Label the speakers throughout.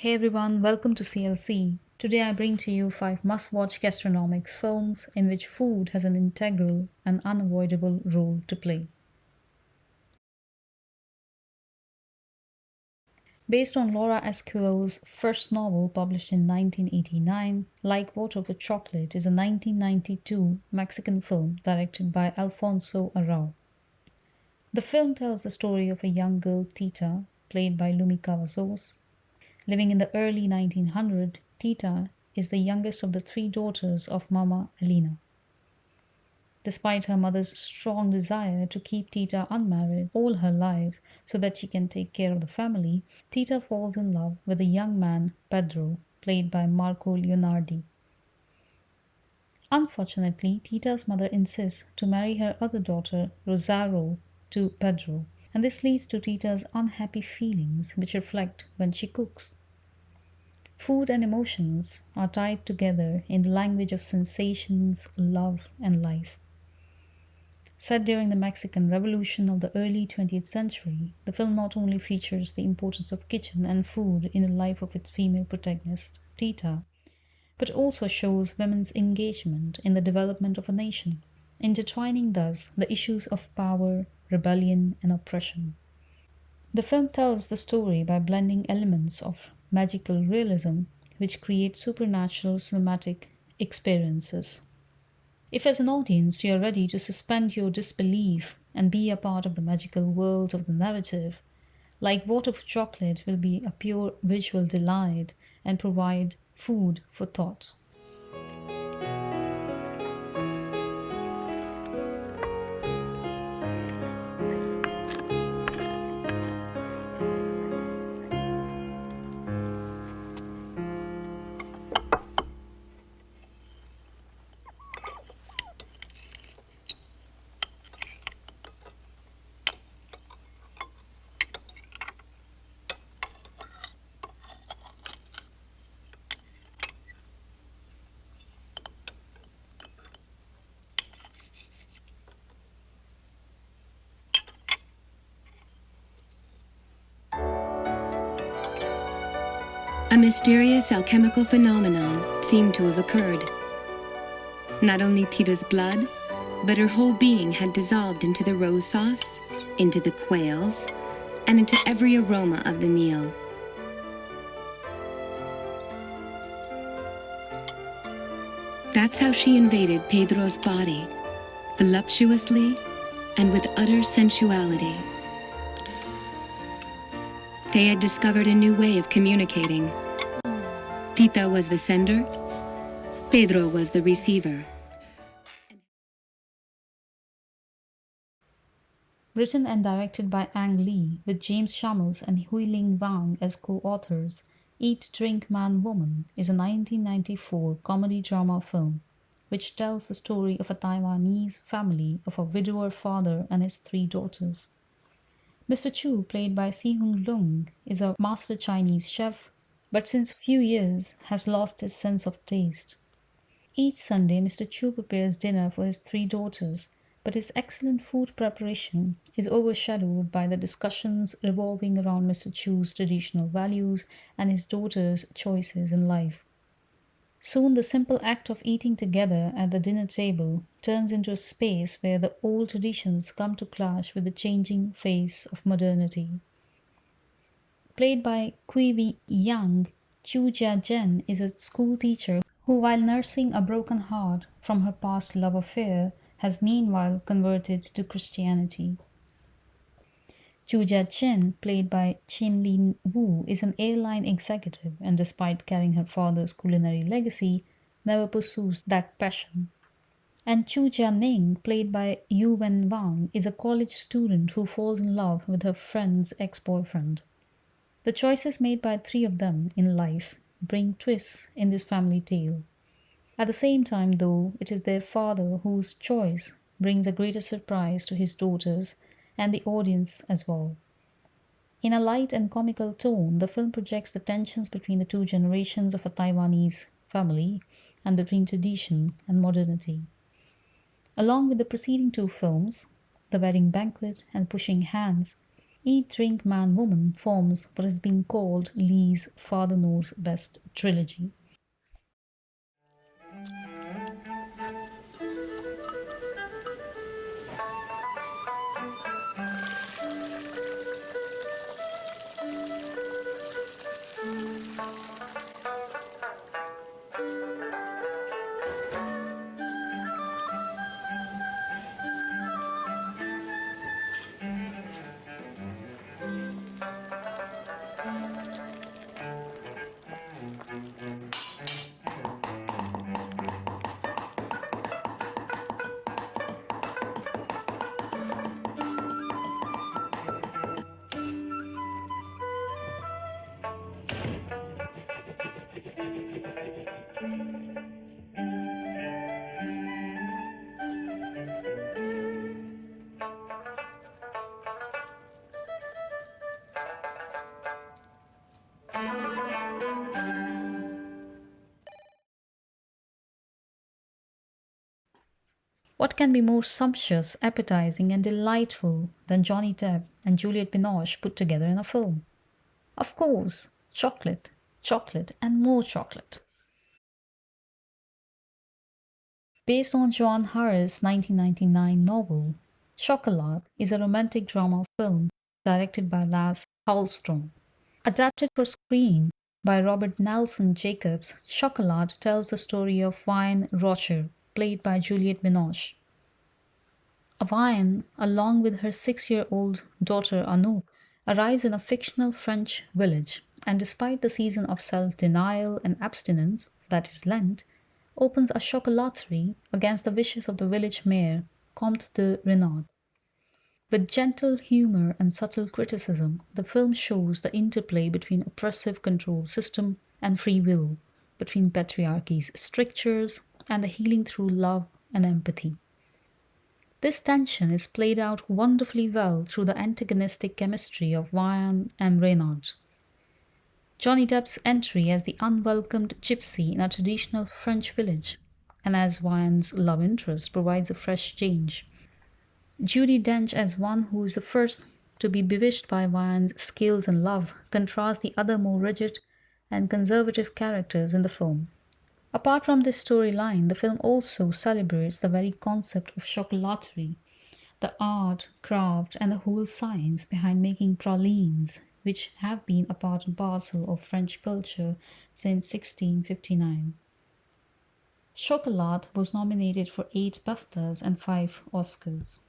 Speaker 1: Hey everyone, welcome to CLC. Today I bring to you 5 must watch gastronomic films in which food has an integral and unavoidable role to play. Based on Laura Esquivel's first novel published in 1989, Like Water for Chocolate is a 1992 Mexican film directed by Alfonso Arau. The film tells the story of a young girl, Tita, played by Lumi Cavazos. Living in the early 1900s, Tita is the youngest of the 3 daughters of Mama Elena. Despite her mother's strong desire to keep Tita unmarried all her life so that she can take care of the family, Tita falls in love with a young man, Pedro, played by Marco Leonardi. Unfortunately, Tita's mother insists to marry her other daughter, Rosario, to Pedro, and this leads to Tita's unhappy feelings, which reflect when she cooks. Food and emotions are tied together in the language of sensations, love, and life. Set during the Mexican Revolution of the early 20th century, the film not only features the importance of kitchen and food in the life of its female protagonist, Tita, but also shows women's engagement in the development of a nation, intertwining thus the issues of power, rebellion, and oppression. The film tells the story by blending elements of magical realism, which create supernatural cinematic experiences. If, as an audience, you are ready to suspend your disbelief and be a part of the magical world of the narrative, Like Water for Chocolate will be a pure visual delight and provide food for thought.
Speaker 2: A mysterious alchemical phenomenon seemed to have occurred. Not only Tita's blood, but her whole being had dissolved into the rose sauce, into the quails, and into every aroma of the meal. That's how she invaded Pedro's body, voluptuously and with utter sensuality. They had discovered a new way of communicating. Tita was the sender, Pedro was the receiver.
Speaker 1: Written and directed by Ang Lee, with James Schamus and Hui-Ling Wang as co-authors, Eat, Drink, Man, Woman is a 1994 comedy-drama film which tells the story of a Taiwanese family of a widower father and his 3 daughters. Mr. Chu, played by Si-Hung Lung, is a master Chinese chef, but since few years has lost his sense of taste. Each Sunday, Mr. Chu prepares dinner for his 3 daughters, but his excellent food preparation is overshadowed by the discussions revolving around Mr. Chu's traditional values and his daughters' choices in life. Soon, the simple act of eating together at the dinner table turns into a space where the old traditions come to clash with the changing face of modernity. Played by Kui Yang, Chu Jia-jen is a school teacher who, while nursing a broken heart from her past love affair, has meanwhile converted to Christianity. Chu Jia-chen, played by Chin Lin Wu, is an airline executive and, despite carrying her father's culinary legacy, never pursues that passion. And Chu Jia-ning, played by Yu Wen Wang, is a college student who falls in love with her friend's ex-boyfriend. The choices made by 3 of them in life bring twists in this family tale. At the same time, though, it is their father whose choice brings a greater surprise to his daughters and the audience as well. In a light and comical tone, the film projects the tensions between the 2 generations of a Taiwanese family and between tradition and modernity. Along with the preceding 2 films, The Wedding Banquet and Pushing Hands, Eat, Drink, Man, Woman forms what has been called Lee's Father Knows Best trilogy. What can be more sumptuous, appetizing, and delightful than Johnny Depp and Juliette Binoche put together in a film? Of course, chocolate, chocolate, and more chocolate. Based on Joan Harris' 1999 novel, Chocolat is a romantic drama film directed by Lasse Hallström. Adapted for screen by Robert Nelson Jacobs, Chocolat tells the story of Vian Rocher, played by Juliette Binoche. Vian, along with her 6-year-old daughter Anouk, arrives in a fictional French village and, despite the season of self denial and abstinence, that is Lent, opens a chocolaterie against the wishes of the village mayor, Comte de Renaud. With gentle humor and subtle criticism, the film shows the interplay between oppressive control system and free will, between patriarchy's strictures and the healing through love and empathy. This tension is played out wonderfully well through the antagonistic chemistry of Vian and Renaud. Johnny Depp's entry as the unwelcomed gypsy in a traditional French village, and as Vian's love interest, provides a fresh change. Judi Dench as one who is the first to be bewitched by Vian's skills and love contrasts the other more rigid and conservative characters in the film. Apart from this storyline, the film also celebrates the very concept of chocolaterie, the art, craft, and the whole science behind making pralines, which have been a part and parcel of French culture since 1659. Chocolat was nominated for 8 BAFTAs and 5 Oscars.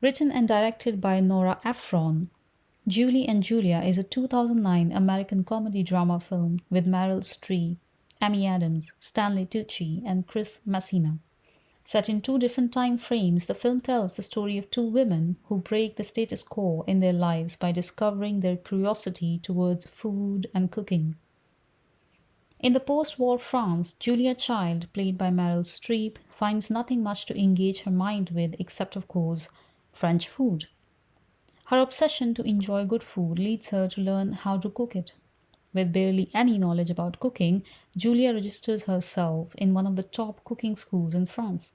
Speaker 1: Written and directed by Nora Ephron, Julie and Julia is a 2009 American comedy drama film with Meryl Streep, Amy Adams, Stanley Tucci, and Chris Messina. Set in 2 different time frames, the film tells the story of 2 women who break the status quo in their lives by discovering their curiosity towards food and cooking. In the post-war France, Julia Child, played by Meryl Streep, finds nothing much to engage her mind with except, of course, French food. Her obsession to enjoy good food leads her to learn how to cook it. With barely any knowledge about cooking, Julia registers herself in one of the top cooking schools in France.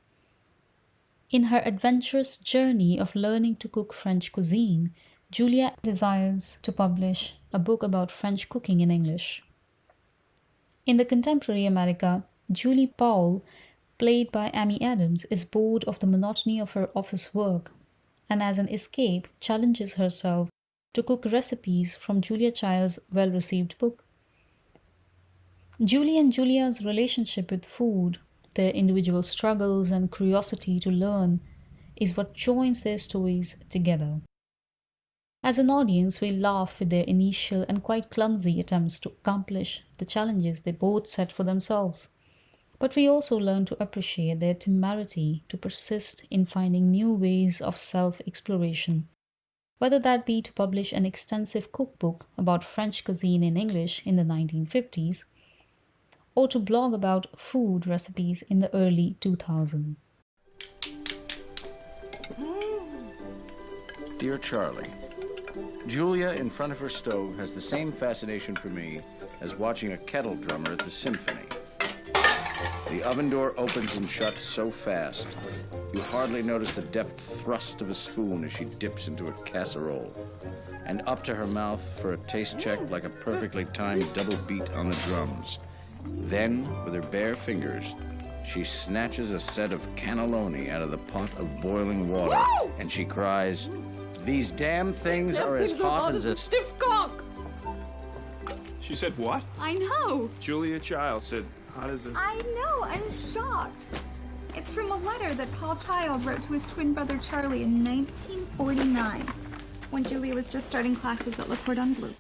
Speaker 1: In her adventurous journey of learning to cook French cuisine, Julia desires to publish a book about French cooking in English. In the contemporary America, Julie Powell, played by Amy Adams, is bored of the monotony of her office work and, as an escape, challenges herself to cook recipes from Julia Child's well received book. Julie and Julia's relationship with food, their individual struggles, and curiosity to learn is what joins their stories together. As an audience, we laugh with their initial and quite clumsy attempts to accomplish the challenges they both set for themselves. But we also learn to appreciate their temerity to persist in finding new ways of self exploration, whether that be to publish an extensive cookbook about French cuisine in English in the 1950s, or to blog about food recipes in the early 2000s.
Speaker 3: Dear Charlie, Julia in front of her stove has the same fascination for me as watching a kettle drummer at the symphony. The oven door opens and shuts so fast, you hardly notice the deft thrust of a spoon as she dips into a casserole, and up to her mouth for a taste check like a perfectly timed double beat on the drums. Then, with her bare fingers, she snatches a set of cannelloni out of the pot of boiling water, and she cries, "These damn things are as hot as a stiff cock!"
Speaker 4: She said what?
Speaker 5: I know.
Speaker 4: Julia Child said, hot as a...
Speaker 5: I know. I'm shocked. It's from a letter that Paul Child wrote to his twin brother Charlie in 1949, when Julia was just starting classes at Le Cordon Bleu.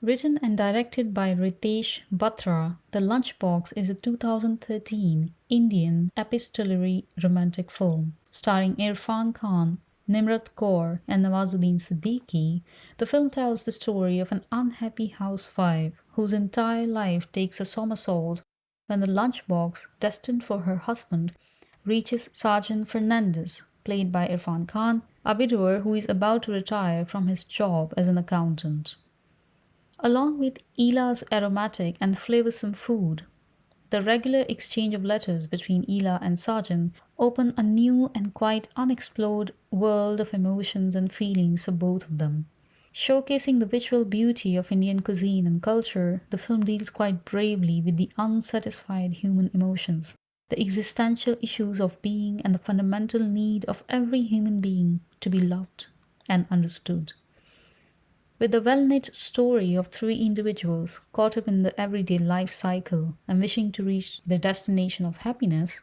Speaker 1: Written and directed by Ritesh Batra, The Lunchbox is a 2013 Indian epistolary romantic film. Starring Irfan Khan, Nimrat Kaur, and Nawazuddin Siddiqui, the film tells the story of an unhappy housewife whose entire life takes a somersault when the lunchbox destined for her husband reaches Sergeant Fernandez, played by Irfan Khan, a widower who is about to retire from his job as an accountant. Along with Ela's aromatic and flavorsome food, the regular exchange of letters between Ela and Sarjan open a new and quite unexplored world of emotions and feelings for both of them. Showcasing the visual beauty of Indian cuisine and culture, the film deals quite bravely with the unsatisfied human emotions, the existential issues of being, and the fundamental need of every human being to be loved and understood. With the well-knit story of three individuals caught up in the everyday life cycle and wishing to reach their destination of happiness,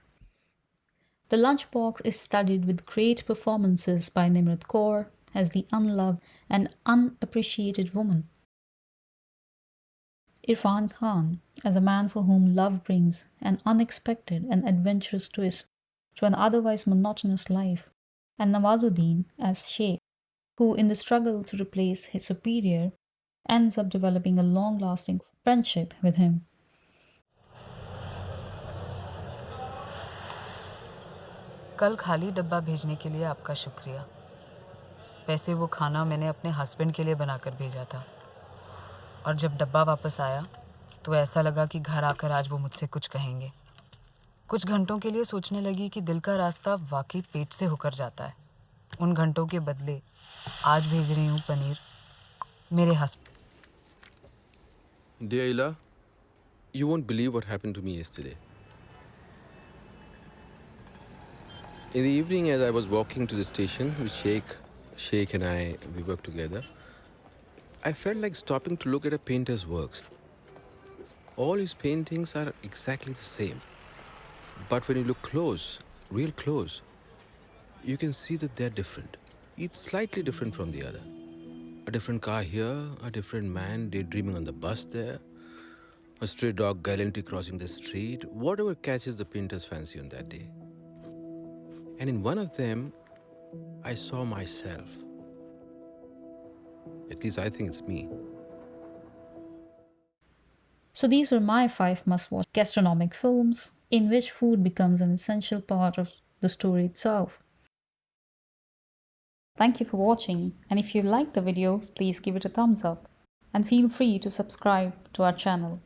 Speaker 1: The Lunchbox is studded with great performances by Nimrat Kaur as the unloved and unappreciated woman, Irfan Khan as a man for whom love brings an unexpected and adventurous twist to an otherwise monotonous life, and Nawazuddin as Sheikh, who, in the struggle to replace his superior, ends up developing a long-lasting friendship with him.
Speaker 6: कल खाली डब्बा भेजने के लिए आपका शुक्रिया। वैसे वो खाना मैंने अपने हस्बैंड के लिए बनाकर भेजा था, और जब डब्बा वापस आया तो ऐसा लगा कि घर आकर आज वो मुझसे कुछ कहेंगे। कुछ घंटों के लिए सोचने लगी कि दिल का रास्ता वाकई पेट से होकर जाता है। उन घंटों के बदले आज भेज रही हूँ पनीर मेरे husband.
Speaker 7: Dear Ila, you won't believe what happened to me yesterday. In the evening, as I was walking to the station with Sheikh and we worked together, I felt like stopping to look at a painter's works. All his paintings are exactly the same. But when you look close, real close, you can see that they're different. Each slightly different from the other. A different car here, a different man daydreaming on the bus there, a stray dog gallantly crossing the street, whatever catches the painter's fancy on that day. And in one of them, I saw myself. At least I think it's me.
Speaker 1: So these were my 5 must-watch gastronomic films in which food becomes an essential part of the story itself. Thank you for watching, and if you liked the video, please give it a thumbs up and feel free to subscribe to our channel.